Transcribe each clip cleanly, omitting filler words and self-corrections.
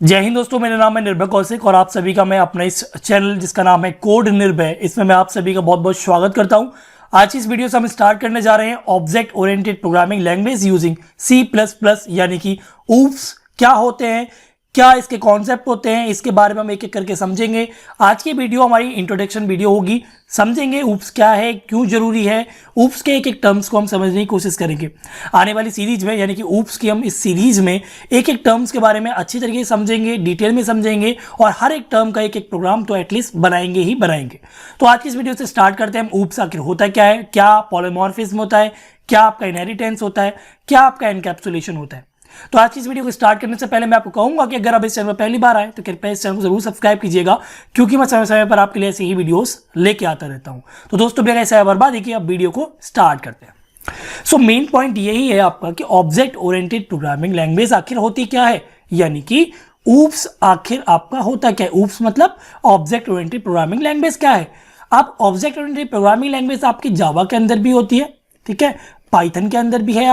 जय हिंद दोस्तों, मेरा नाम है निर्भय कौशिक और आप सभी का मैं अपना इस चैनल जिसका नाम है कोड निर्भय, इसमें मैं आप सभी का बहुत बहुत स्वागत करता हूं। आज की इस वीडियो से हम स्टार्ट करने जा रहे हैं object oriented programming language using C++, यानी कि ऊप्स क्या होते हैं, क्या इसके कॉन्सेप्ट होते हैं, इसके बारे में हम एक एक करके समझेंगे। आज की वीडियो हमारी इंट्रोडक्शन वीडियो होगी, समझेंगे ऊप्स क्या है, क्यों जरूरी है, ऊप्स के एक एक टर्म्स को हम समझने की कोशिश करेंगे। आने वाली सीरीज में यानी कि ऊप्स की हम इस सीरीज में एक एक टर्म्स के बारे में अच्छी तरीके से समझेंगे, डिटेल में समझेंगे और हर एक टर्म का एक एक प्रोग्राम तो एटलीस्ट बनाएंगे ही बनाएंगे। तो आज की इस वीडियो से स्टार्ट करते हैं हम ऊप्स आखिर होता क्या है, क्या पॉलीमॉर्फिज्म होता है, क्या आपका इनहेरिटेंस होता है, क्या आपका एनकैप्सुलेशन होता है। तो आज की इस वीडियो को स्टार्ट करने से पहले मैं आपको कहूंगा कि अगर आप इस चैनल पर पहली बार आए तो कृपया इस चैनल को जरूर सब्सक्राइब कीजिएगा, क्योंकि मैं समय समय पर आपके लिए ऐसी ही वीडियोस लेके आता रहता हूं। तो दोस्तों बिना ऐसा बर्बादी की अब वीडियो को स्टार्ट करते हैं। सो मेन पॉइंट यही है आपका कि ऑब्जेक्ट ओरिएंटेड प्रोग्रामिंग लैंग्वेज आखिर होती क्या है, यानी कि ऊप्स आखिर आपका होता क्या है। ऊप्स मतलब ऑब्जेक्ट ओरिएंटेड प्रोग्रामिंग लैंग्वेज क्या है। अब ऑब्जेक्ट ओरिएंटेड प्रोग्रामिंग लैंग्वेज आपकी जावा के अंदर भी होती है, ठीक है, पाइथन के अंदर भी है,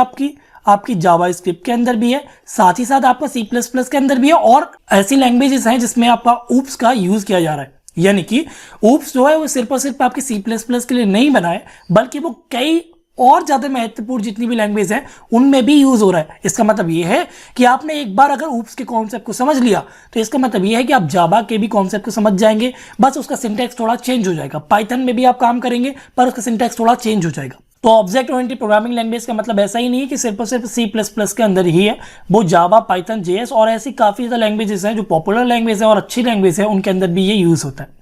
आपकी जावा स्क्रिप्ट के अंदर भी है, साथ ही साथ आपका C++ के अंदर भी है, और ऐसी लैंग्वेजेस हैं जिसमें आपका ऊप्स का यूज किया जा रहा है। यानी कि ऊप्स जो है वो सिर्फ और सिर्फ आपके C++ के लिए नहीं बना है, बल्कि वो कई और ज्यादा महत्वपूर्ण जितनी भी लैंग्वेज है उनमें भी यूज हो रहा है। इसका मतलब ये है कि आपने एक बार अगर ऊप्स के कॉन्सेप्ट को समझ लिया तो इसका मतलब ये है कि आप जावा के भी कॉन्सेप्ट को समझ जाएंगे, बस उसका सिंटैक्स थोड़ा चेंज हो जाएगा। पाइथन में भी आप काम करेंगे पर उसका सिंटैक्स थोड़ा चेंज हो जाएगा। तो ऑब्जेक्ट ओरिएंटेड प्रोग्रामिंग लैंग्वेज का मतलब ऐसा ही नहीं है कि सिर्फ और सिर्फ C++ के अंदर ही है, वो जावा, पाइथन, JS और ऐसी काफी ज्यादा लैंग्वेजेस हैं जो पॉपुलर लैंग्वेज है और अच्छी लैंग्वेज है, उनके अंदर भी ये यूज होता है।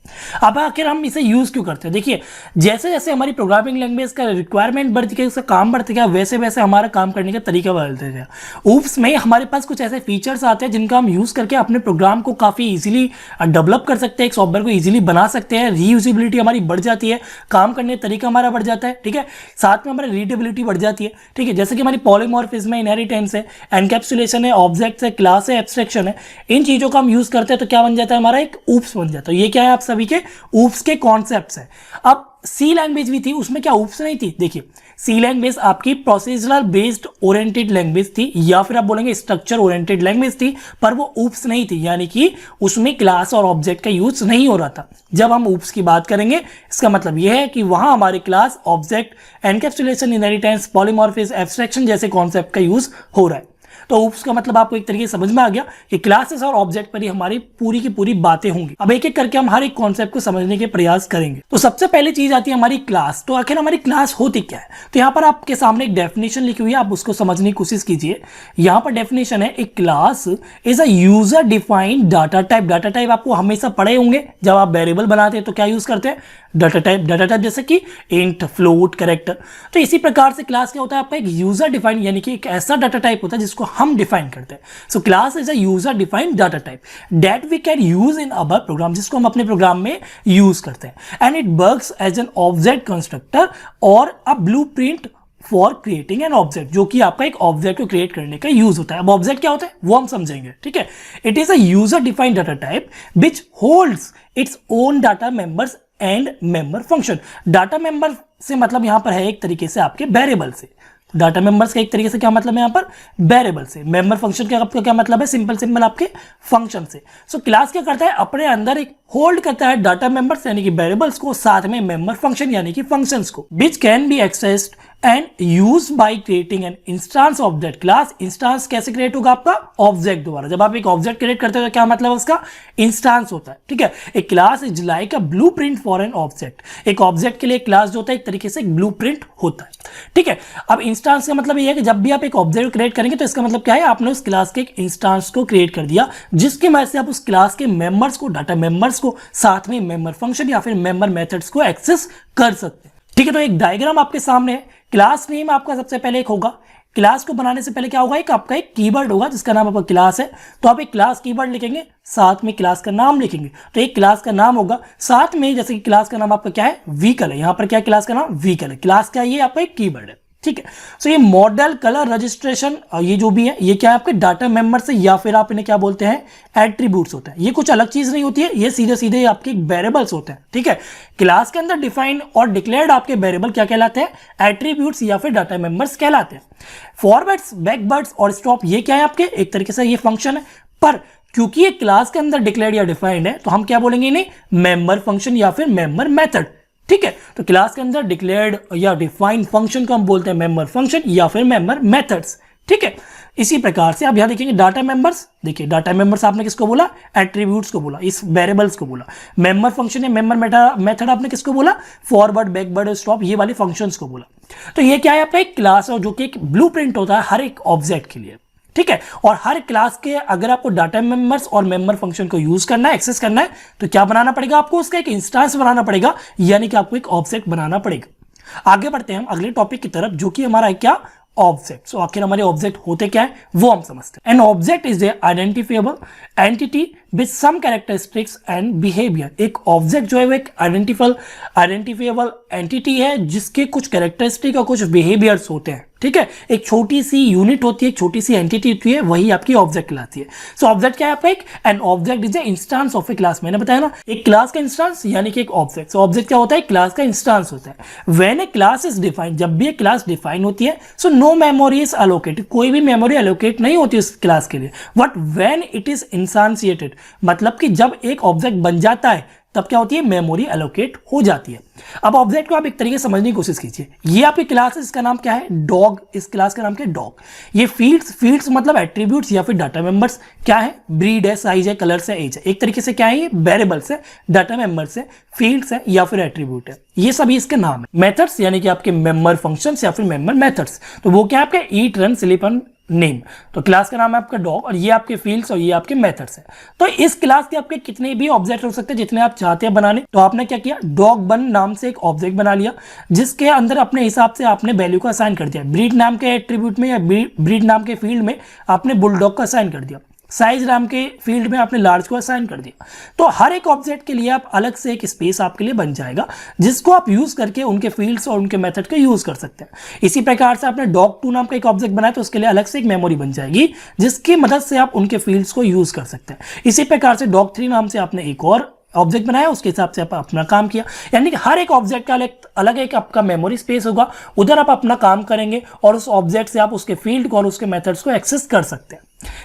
अब आखिर हम इसे यूज क्यों करते हैं, देखिए जैसे जैसे हमारी प्रोग्रामिंग लैंग्वेज का रिक्वायरमेंट बढ़ती गई, उसका काम बढ़ता गया, वैसे वैसे हमारा काम करने का तरीका बदलते गया। ऊप्स में हमारे पास कुछ ऐसे फीचर्स आते हैं जिनका हम यूज करके अपने प्रोग्राम को काफी इजीली डेवलप कर सकते हैं, एक सॉफ्टवेयर को इजीली बना सकते हैं, रीयूजेबिलिटी हमारी बढ़ जाती है, काम करने का तरीका हमारा बढ़ जाता है, ठीक है, साथ में हमारी रीडेबिलिटी बढ़ जाती है, ठीक है। जैसे कि हमारी पॉलीमॉर्फिज्म है, इनहेरिटेंस है, एनकैप्सुलेशन है, ऑब्जेक्ट्स है, क्लास है, एब्स्ट्रैक्शन है, इन चीजों का हम यूज करते हैं तो क्या बन जाता है, हमारा एक ऊप्स बन जाता है। ये क्या है, आप सभी के ऊप्स के कॉन्सेप्ट्स हैं। अब सी लैंग्वेज भी थी, उसमें क्या ऊप्स नहीं थी। देखिए सी लैंग्वेज आपकी प्रोसीजरल बेस्ड ओरिएंटेड लैंग्वेज थी, या फिर आप बोलेंगे स्ट्रक्चर ओरिएंटेड लैंग्वेज थी, पर वो ऊप्स नहीं थी, यानी कि उसमें क्लास और ऑब्जेक्ट का यूज नहीं हो रहा था। जब हम ऊप्स की बात करेंगे इसका मतलब यह है कि वहां हमारे class, object, encapsulation, inheritance, polymorphism, abstraction जैसे कॉन्सेप्ट का यूज हो रहा है। तो ऊप्स का मतलब आपको एक तरीके से समझ में आ गया कि क्लासेस और ऑब्जेक्ट पर ही हमारी पूरी की पूरी बातें होंगी। अब एक एक करके हम हर एक कॉन्सेप्ट को समझने के प्रयास करेंगे। तो सबसे पहली चीज आती है हमारी क्लास। तो आखिर हमारी क्लास होती क्या है, तो यहाँ पर आपके सामने एक डेफिनेशन लिखी हुई है, आप उसको समझने की कोशिश कीजिए। यहाँ पर डेफिनेशन है, a class is a user defined data type. Data type आपको हमेशा पढ़े होंगे, जब आप वेरिएबल बनाते हैं तो क्या यूज करते हैं, डाटा टाइप। डाटा टाइप जैसे कि इंट, फ्लोट, कैरेक्टर। तो इसी प्रकार से क्लास क्या होता है, आपका एक यूजर डिफाइंड, यानी कि एक ऐसा डाटा टाइप होता है जिसको हम डिफाइन करते हैं। So class is a user defined data type that we can use in our program, जिसको हम अपने प्रोग्राम में यूज करते हैं। And it works as an object constructor or a blueprint for creating an object, जो कि आपका एक ऑब्जेक्ट को क्रिएट करने का यूज होता है। अब ऑब्जेक्ट क्या होता है वो हम समझेंगे, ठीक है। It is a user defined data type which holds its own data members and member function. Data member से मतलब यहां पर है एक तरीके से आपके वेरिएबल से। डाटा मेंबर्स का एक तरीके से क्या मतलब है यहाँ पर, वेरिएबल से। मेंबर फंक्शन का आपका क्या मतलब है, सिंपल आपके फंक्शन से। सो क्लास क्या करता है, अपने अंदर एक होल्ड करता है डाटा मेंबर्स यानी कि वेरिएबल्स को, साथ में मेंबर फंक्शन यानी कि फंक्शंस को, which can be accessed and use by creating an instance of that class. Instance कैसे क्रिएट होगा, आपका ऑब्जेक्ट द्वारा। जब आप एक ऑब्जेक्ट क्रिएट करते हो तो क्या मतलब उसका, इंस्टांस होता है, ठीक है। एक class is like a blueprint for an object. एक ऑब्जेक्ट के लिए क्लास जो होता है एक तरीके से एक ब्लूप्रिंट होता है, ठीक है। अब इंस्टांस का मतलब ये है कि जब भी आप एक ऑब्जेक्ट क्रिएट करेंगे तो इसका मतलब क्या है, आपने उस क्लास के एक इंस्टांस को क्रिएट कर दिया, जिसकी मदद से आप उस क्लास के मेंबर्स को, डाटा मेंबर्स को, साथ में मेंबर फंक्शन या फिर मेंबर मेथड्स को एक्सेस कर सकते हैं, ठीक है। तो एक डायग्राम आपके सामने है। क्लास नेम आपका सबसे पहले एक होगा। क्लास को बनाने से पहले क्या होगा, एक आपका एक कीवर्ड होगा जिसका नाम आपका क्लास है। तो आप एक क्लास कीवर्ड लिखेंगे, साथ में क्लास का नाम लिखेंगे। तो एक क्लास का नाम होगा, साथ में जैसे कि क्लास का नाम आपका क्या है, व्हीकल है। यहां पर क्या है, क्लास का नाम व्हीकल है। क्लास क्या है, ये आपका एक कीवर्ड है, ठीक है। सो ये मॉडल, कलर, रजिस्ट्रेशन, ये जो भी है ये क्या है, आपके डाटा मेंबर से, या फिर आप इन्हें क्या बोलते हैं, एट्रीब्यूट्स होते हैं। ये कुछ अलग चीज नहीं होती है, ये सीधे सीधे आपके वेरिएबल्स होते हैं, ठीक है। क्लास के अंदर डिफाइंड और डिक्लेयर्ड आपके वेरिएबल क्या कहलाते हैं, एट्रीब्यूट्स या फिर डाटा मेंबर्स कहलाते हैं। फॉरवर्ड्स, बैकवर्ड्स और स्टॉप ये क्या है, आपके एक तरीके से ये फंक्शन है। पर क्योंकि ये क्लास के अंदर डिक्लेयर्ड या डिफाइंड है तो हम क्या बोलेंगे इन्हें, मेंबर फंक्शन या फिर मेंबर मेथड। ठीक है, तो क्लास के अंदर डिक्लेयर्ड या डिफाइंड फंक्शन को हम बोलते हैं मेंबर फंक्शन या फिर मेंबर मेथड्स। ठीक है, इसी प्रकार से आप यहां देखेंगे डाटा मेंबर्स। देखिए डाटा मेंबर्स आपने किसको बोला, एट्रीब्यूट्स को बोला, इस वेरिएबल्स को बोला। मेंबर फंक्शन या मेंबर मेथड आपने किसको बोला, फॉरवर्ड, बैकवर्ड, स्टॉप, ये वाले फंक्शंस को बोला। तो ये क्या है आपका एक क्लास और जो कि एक ब्लूप्रिंट होता है हर एक ऑब्जेक्ट के लिए। ठीक है, और हर क्लास के अगर आपको डाटा मेंबर्स और मेंबर फंक्शन को यूज करना है, एक्सेस करना है, तो क्या बनाना पड़ेगा आपको, उसका एक इंस्टेंस बनाना पड़ेगा, यानी कि आपको एक ऑब्जेक्ट बनाना पड़ेगा। आगे बढ़ते हैं हम अगले टॉपिक की तरफ, जो कि हमारा है क्या, ऑब्जेक्ट। सो आखिर हमारे ऑब्जेक्ट होते क्या है वो हम समझते हैं। An object is a identifiable entity with some characteristics and behaviour. एक ऑब्जेक्ट जो है वो एक आइडेंटिफाइबल एंटिटी है जिसके कुछ कैरेक्टरिस्टिक और कुछ बिहेवियर्स होते हैं। ठीक है, एक छोटी सी यूनिट होती है, एक छोटी सी एंटिटी होती है, वही आपकी ऑब्जेक्ट कहलाती है। सो ऑब्जेक्ट क्या है आपका, एक N object is A instance of a class. मैंने बताया ना, एक क्लास का इंस्टेंस यानी कि एक ऑब्जेक्ट। सो ऑब्जेक्ट क्या होता है, क्लास का इंस्टेंस होता है। When a class is defined, जब भी एक क्लास डिफाइन होती है, so no memory is allocated, कोई भी मेमोरी अलोकेट नहीं होती उस क्लास के लिए। बट व्हेन इट इज इंस्टेंशिएटेड, मतलब कि जब एक ऑब्जेक्ट बन जाता है तब क्या होती है, मेमोरी एलोकेट हो जाती है। अब ऑब्जेक्ट को आप एक तरीके से समझने की कोशिश कीजिए। ये आपकी क्लास है, इसका नाम क्या है, डॉग। इस क्लास का नाम क्या है, डॉग। ये फील्ड्स मतलब एट्रीब्यूट्स या फिर डाटा मेंबर्स क्या है, ब्रीड है, साइज है, कलर्स है, एज है। एक तरीके से क्या है, ये वेरिएबल्स है, डाटा मेंबर्स है, फील्ड्स है या फिर एट्रीब्यूट है। ये सभी इसके नाम है। मेथड्स यानी कि आपके मेंबर फंक्शंस या फिर मेंबर मेथड्स, तो वो क्या है आपके ईट, रन, स्लीप एंड नेम। तो क्लास का नाम है आपका डॉग और ये आपके फील्ड्स और ये आपके मेथड्स हैं। तो इस क्लास के आपके कितने भी ऑब्जेक्ट हो सकते हैं जितने आप चाहते हैं बनाने। तो आपने क्या किया, डॉग बन नाम से एक ऑब्जेक्ट बना लिया जिसके अंदर अपने हिसाब से आपने वैल्यू को असाइन कर दिया। ब्रीड नाम के एट्रीब्यूट में या ब्रीड नाम के फील्ड में आपने बुलडॉग को असाइन कर दिया। साइज नाम के फील्ड में आपने लार्ज को असाइन कर दिया। तो हर एक ऑब्जेक्ट के लिए आप अलग से एक स्पेस आपके लिए बन जाएगा जिसको आप यूज करके उनके फील्ड्स और उनके मेथड को यूज कर सकते हैं। इसी प्रकार से आपने डॉग2 नाम का एक ऑब्जेक्ट बनाया तो उसके लिए अलग से एक मेमोरी बन जाएगी जिसकी मदद से आप उनके फील्ड्स को यूज कर सकते हैं। इसी प्रकार से डॉग3 नाम से आपने एक और ऑब्जेक्ट बनाया, उसके हिसाब से आप अपना काम किया। यानी कि हर एक ऑब्जेक्ट का अलग एक आपका मेमोरी स्पेस होगा, उधर आप अपना काम करेंगे और उस ऑब्जेक्ट से आप उसके फील्ड को और उसके मेथड्स को एक्सेस कर सकते हैं।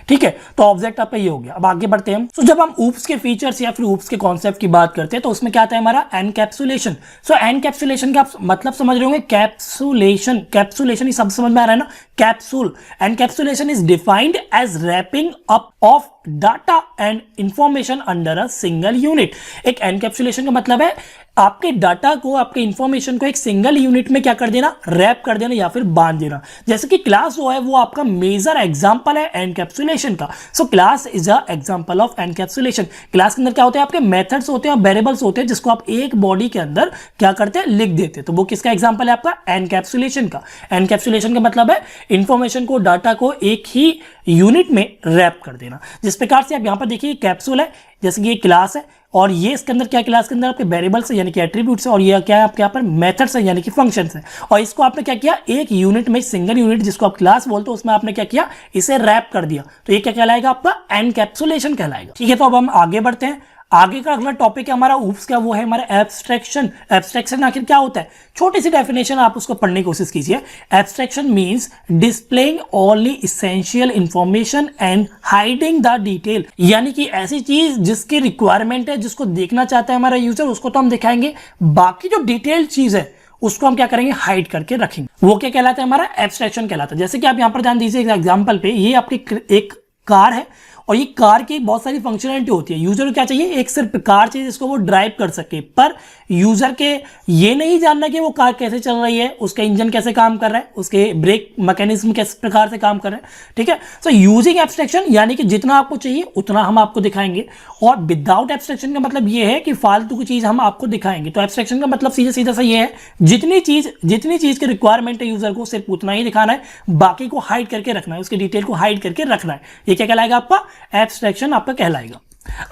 ठीक है, तो ऑब्जेक्ट आपका ये हो गया। अब आगे बढ़ते हैं हम। तो जब हम ऊप्स के फीचर्स या फिर ऊप्स के कॉन्सेप्ट की बात करते हैं तो उसमें क्या आता है हमारा एनकैप्सुलेशन। सो एनकैप्सुलेशन का आप मतलब समझ रहे होंगे, कैप्सुलेशन ही सब समझ में आ रहा है ना, capsule. Encapsulation is defined as wrapping up of data and information under a single unit. एक एनकैप्सुलेशन का मतलब है आपके डाटा को, आपके इंफॉर्मेशन को एक सिंगल यूनिट में क्या कर देना, रैप कर देना या फिर बांध देना। जैसे कि क्लास जो है वो आपका मेजर एग्जांपल है एनकैप्सुलेशन का। सो class is a example of encapsulation. Class के अंदर क्या होते हैं, आपके मेथड्स होते हैं और वेरिएबल्स होते हैं जिसको आप एक बॉडी के अंदर क्या करते हैं, लिख देते हैं। तो वो किसका एग्जांपल है, आपका एनकैप्सुलेशन का। एनकैप्सुलेशन का मतलब है इंफॉर्मेशन को, डाटा को एक ही यूनिट में रैप कर देना। जिस प्रकार से आप यहां पर देखिए कैप्सूल है, जैसे कि ये क्लास है और ये इसके अंदर क्या, क्लास के अंदर आपके वेरिएबल्स है यानी कि एट्रीब्यूट्स है और ये क्या है आपके यहाँ पर मेथड्स है यानी कि फंक्शंस है। और इसको आपने क्या किया, एक यूनिट में, सिंगल यूनिट जिसको आप क्लास बोलते हो, उसमें आपने क्या किया, इसे रैप कर दिया। तो ये क्या कहलाएगा, आपका एनकैप्सुलेशन कहलाएगा। ठीक है, तो अब हम आगे बढ़ते हैं। आगे का अगला टॉपिक है हमारा ऊप्स का, वो है हमारा एब्स्ट्रैक्शन। एब्स्ट्रैक्शन आखिर क्या होता है, छोटी सी डेफिनेशन आप उसको पढ़ने की कोशिश कीजिए। Abstraction means displaying only essential information and hiding the detail. यानी कि ऐसी चीज जिसकी रिक्वायरमेंट है, जिसको देखना चाहता है हमारा यूजर, उसको तो हम दिखाएंगे, बाकी जो डिटेल्ड चीज है उसको हम क्या करेंगे, हाइड करके रखेंगे। वो क्या कहलाता है, हमारा एब्स्ट्रैक्शन कहलाता है। जैसे कि आप यहां पर ध्यान दीजिए एग्जाम्पल पे, ये आपकी एक कार है और ये कार की बहुत सारी फंक्शनलिटी होती है। यूजर को क्या चाहिए, एक सिर्फ कार चाहिए जिसको वो ड्राइव कर सके, पर यूजर के ये नहीं जानना कि वो कार कैसे चल रही है, उसका इंजन कैसे काम कर रहा है, उसके ब्रेक मैकेनिज्म किस प्रकार से काम कर रहे हैं। ठीक है, सो यूजिंग एब्स्ट्रैक्शन यानी कि जितना आपको चाहिए उतना हम आपको दिखाएंगे, और विदाउट एब्स्ट्रैक्शन का मतलब ये है कि फालतू की चीज हम आपको दिखाएंगे। तो एब्स्ट्रैक्शन का मतलब सीधा सीधा सा ये है, जितनी चीज की रिक्वायरमेंट है यूजर को, सिर्फ उतना ही दिखाना है, बाकी को हाइड करके रखना है, उसके डिटेल को हाइड करके रखना है। ये क्या कहलाएगा, आपका एब्स्ट्रैक्शन आपका कहलाएगा।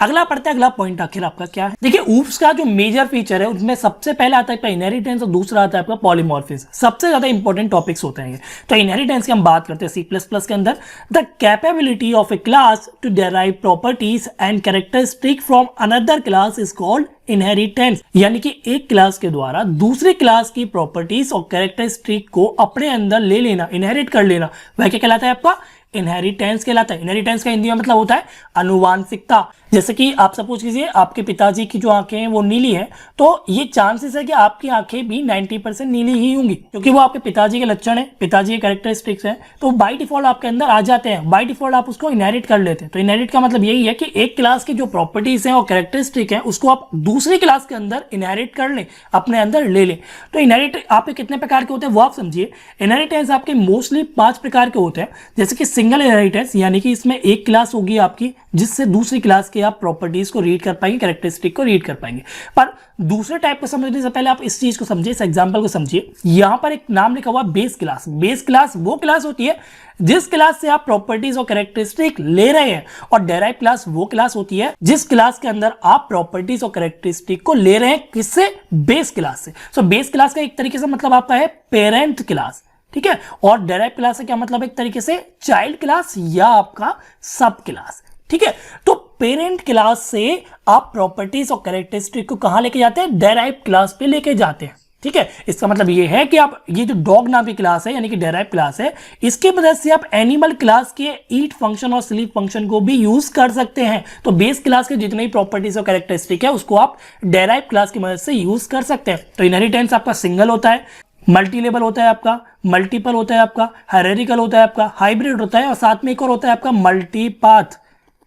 अगला पढ़ते हैं, अगला पॉइंट आखिर आपका क्या है। देखिए ऊप्स का जो मेजर फीचर है उसमें सबसे पहले आता है आपका इनहेरिटेंस और दूसरा आता है आपका पॉलीमॉर्फिज्म। सबसे ज्यादा इंपॉर्टेंट टॉपिक्स होते हैं ये। तो इनहेरिटेंस की हम बात करते हैं C++ के अंदर, the capability of a class to derive properties and characteristic from another class is called inheritance. यानी कि एक क्लास के द्वारा दूसरी क्लास की प्रॉपर्टीज और कैरेक्टरिस्टिक को अपने अंदर ले लेना, इनहेरिट कर लेना, वह क्या कहलाता है, आपका इनहेरिटेंस कहलाता है। इनहेरिटेंस का हिंदी में मतलब होता है अनुवांशिकता। जैसे कि आप सपोज कीजिए आपके पिताजी की जो आंखें हैं वो नीली हैं, तो ये चांसेस है कि आपकी आंखें भी 90% नीली ही होंगी, क्योंकि वो आपके पिताजी के लक्षण हैं, पिताजी के कैरेक्टरिस्टिक्स हैं, तो बाय डिफॉल्ट आपके अंदर आ जाते हैं, बाय डिफॉल्ट आप उसको इनहेरिट कर लेते हैं। तो इनहेरिट का मतलब यही है कि एक क्लास की जो प्रॉपर्टीज हैं और कैरेक्टरिस्टिक हैं उसको आप दूसरी क्लास के अंदर इनहेरिट कर लें, अपने अंदर ले लें। तो इनहेरिट आपके कितने प्रकार के होते हैं वो आप समझिए। इनहेरिटेंस आपके मोस्टली 5 प्रकार के होते हैं, जैसे कि सिंगल इनहेरिटेंस, यानी कि इसमें एक क्लास होगी आपकी जिससे दूसरी क्लास के आप प्रॉपर्टीज को रीड कर पाएंगे, कैरेक्टरिस्टिक को रीड कर पाएंगे। पर दूसरे टाइप को समझने से पहले आप इस चीज को समझिए, इस एग्जांपल को समझिए। यहां पर एक नाम लिखा हुआ बेस क्लास। बेस क्लास वो क्लास होती है जिस क्लास से आप प्रॉपर्टीज और कैरेक्टरिस्टिक ले रहे हैं, और डेराइव क्लास वो क्लास होती है जिस क्लास के अंदर आप प्रॉपर्टीज और कैरेक्टरिस्टिक को ले रहे हैं, किससे? बेस क्लास से। सो बेस क्लास का एक तरीके से मतलब आपका है पेरेंट क्लास, ठीक है, और डेराइव क्लास से क्या मतलब एक तरीके से चाइल्ड क्लास या आपका सब क्लास, ठीक है। तो पेरेंट क्लास से आप प्रॉपर्टीज और कैरेक्टरिस्टिक को कहां लेके जाते हैं? डेराइव क्लास पे लेके जाते हैं, ठीक है। इसका मतलब ये है कि आप ये जो डॉग नाम की क्लास है यानी कि डेराइव क्लास है, इसके मदद से आप एनिमल क्लास के ईट फंक्शन और स्लीप फंक्शन को भी यूज कर सकते हैं। तो बेस क्लास के जितने भी प्रॉपर्टीज और कैरेक्टरिस्टिक है उसको आप डेराइव क्लास की मदद से यूज कर सकते हैं। तो इनहेरिटेंस आपका सिंगल होता है, मल्टी लेवल होता है आपका, मल्टीपल होता है आपका, हायरार्किकल होता है आपका, हाइब्रिड होता है, और साथ में एक और होता है आपका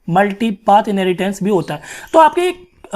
मल्टी पाथ इनहेरिटेंस भी होता है। तो आपके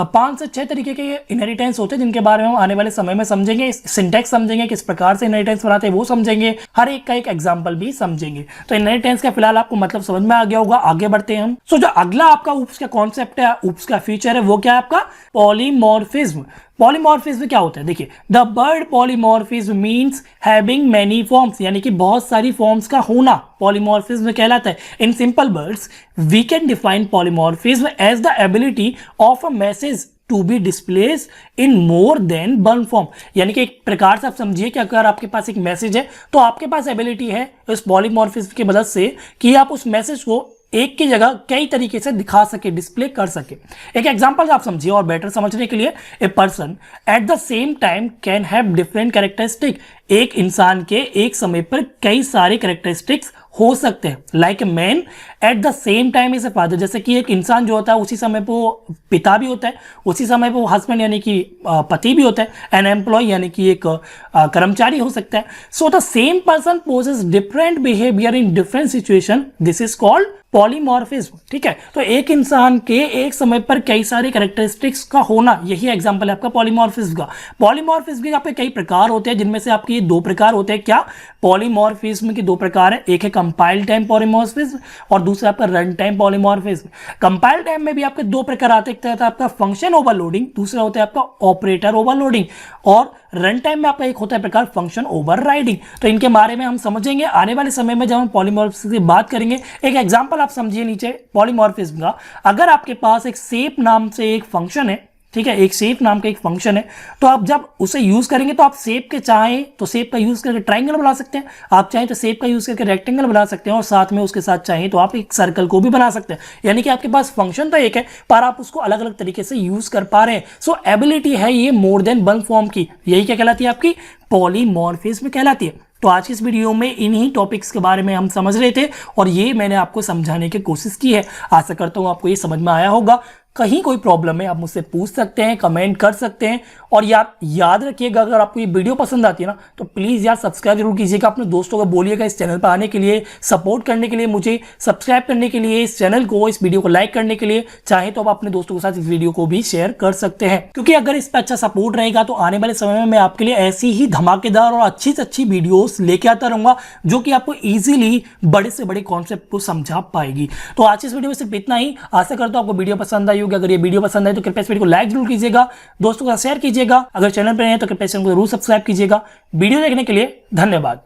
5 से 6 तरीके के इनहेरिटेंस होते हैं जिनके बारे में हम आने वाले समय में समझेंगे, सिंटैक्स समझेंगे, किस प्रकार से इनहेरिटेंस बनाते हैं वो समझेंगे, हर एक का एक एग्जांपल भी समझेंगे। तो इनहेरिटेंस का फिलहाल आपको मतलब समझ में आ गया होगा। आगे बढ़ते हैं हम। सो जो अगला आपका ऊप्स का कॉन्सेप्ट है, ऊप्स का फीचर है, वो क्या है आपका? पॉलीमॉर्फिज्म। पॉलीमॉर्फिज्म क्या होता है? देखिए, the word polymorphism means having many forms, यानी कि बहुत सारी फॉर्म्स का होना पॉलीमॉर्फिज्म कहलाता है। In simple words we can define polymorphism as the ability of a message to be displace in more than one form. यानी कि एक प्रकार से आप समझिए कि अगर आपके पास एक मैसेज है तो आपके पास एबिलिटी है इस पॉलीमॉर्फिज्म की मदद से कि आप उस मैसेज को एक की जगह कई तरीके से दिखा सके, डिस्प्ले कर सके। एक एग्जांपल आप समझिए और बेटर समझने के लिए, a person at the same time can have different characteristic. एक इंसान के एक समय पर कई सारे कैरेक्टरिस्टिक्स हो सकते हैं। Like a man at the same time is a father, जैसे कि एक इंसान जो होता है उसी समय पर वो पिता भी होता है, उसी समय पर वो हस्बैंड यानी कि पति भी होता है, एन एम्प्लॉय यानी कि एक कर्मचारी हो सकता है। So the same person posses different behaviour in different situation, this is called polymorphism, ठीक है। तो एक इंसान के एक समय पर कई सारे कैरेक्टरिस्टिक्स का होना, यही एग्जांपल है आपका पॉलीमॉर्फिज्म का। पॉलीमॉर्फिज्म के आपके कई प्रकार होते हैं, जिनमें से आपके 2 प्रकार होते हैं। क्या? पॉलीमॉर्फिज्म के 2 प्रकार है, एक है कंपाइल टाइम पॉलीमॉर्फिज्म और दूसरा आपका run time polymorphism. Compile time में भी आपके 2 प्रकार आते हैं, एक आपका फंक्शन ओवरलोडिंग, दूसरा होता है आपका ऑपरेटर ओवरलोडिंग, और रन टाइम में आपका एक होता है प्रकार फंक्शन ओवरराइडिंग। तो इनके बारे में हम समझेंगे आने वाले समय में जब हम पॉलीमॉर्फिज्म की बात करेंगे। एक एग्जांपल आप समझिए नीचे पॉलीमॉर्फिज्म का। अगर आपके पास एक शेप नाम से एक फंक्शन है, ठीक है, एक शेप नाम का एक फंक्शन है, तो आप जब उसे यूज करेंगे तो आप शेप के चाहें तो शेप का यूज करके ट्राइंगल बना सकते हैं, आप चाहें तो शेप का यूज करके रेक्टेंगल बना सकते हैं, और साथ में उसके साथ चाहें तो आप एक सर्कल को भी बना सकते हैं। यानी कि आपके पास फंक्शन तो एक है पर आप उसको अलग अलग तरीके से यूज कर पा रहे हैं। सो एबिलिटी है ये मोर देन वन फॉर्म की, यही क्या कहलाती है? आपकी पॉलीमॉर्फिज्म कहलाती है। तो आज की इस वीडियो में इन्हीं टॉपिक्स के बारे में हम समझ रहे थे और ये मैंने आपको समझाने की कोशिश की है। आशा करता हूँ आपको ये समझ में आया होगा। कहीं कोई प्रॉब्लम है आप मुझसे पूछ सकते हैं, कमेंट कर सकते हैं, और याद रखिएगा अगर आपको ये वीडियो पसंद आती है ना तो प्लीज़ यार सब्सक्राइब जरूर कीजिएगा, अपने दोस्तों को बोलिएगा इस चैनल पर आने के लिए, सपोर्ट करने के लिए, मुझे सब्सक्राइब करने के लिए, इस चैनल को, इस वीडियो को लाइक करने के लिए। चाहे तो आप अपने दोस्तों के साथ इस वीडियो को भी शेयर कर सकते हैं, क्योंकि अगर इस पर अच्छा सपोर्ट रहेगा तो आने वाले समय में मैं आपके लिए ऐसी ही धमाकेदार और अच्छी से अच्छी वीडियोस लेके आता रहूंगा जो कि आपको इजीली बड़े से बड़े कॉन्सेप्ट को समझा पाएगी। तो आज इस वीडियो में सिर्फ इतना ही। आशा करता हूं आपको वीडियो पसंद आई होगी। अगर ये वीडियो पसंद आए तो कृपया इस वीडियो को लाइक जरूर कीजिएगा, दोस्तों का शेयर कीजिएगा। अगर चैनल पर हैं तो कृपया चैनल को जरूर सब्सक्राइब कीजिएगा। वीडियो देखने के लिए धन्यवाद।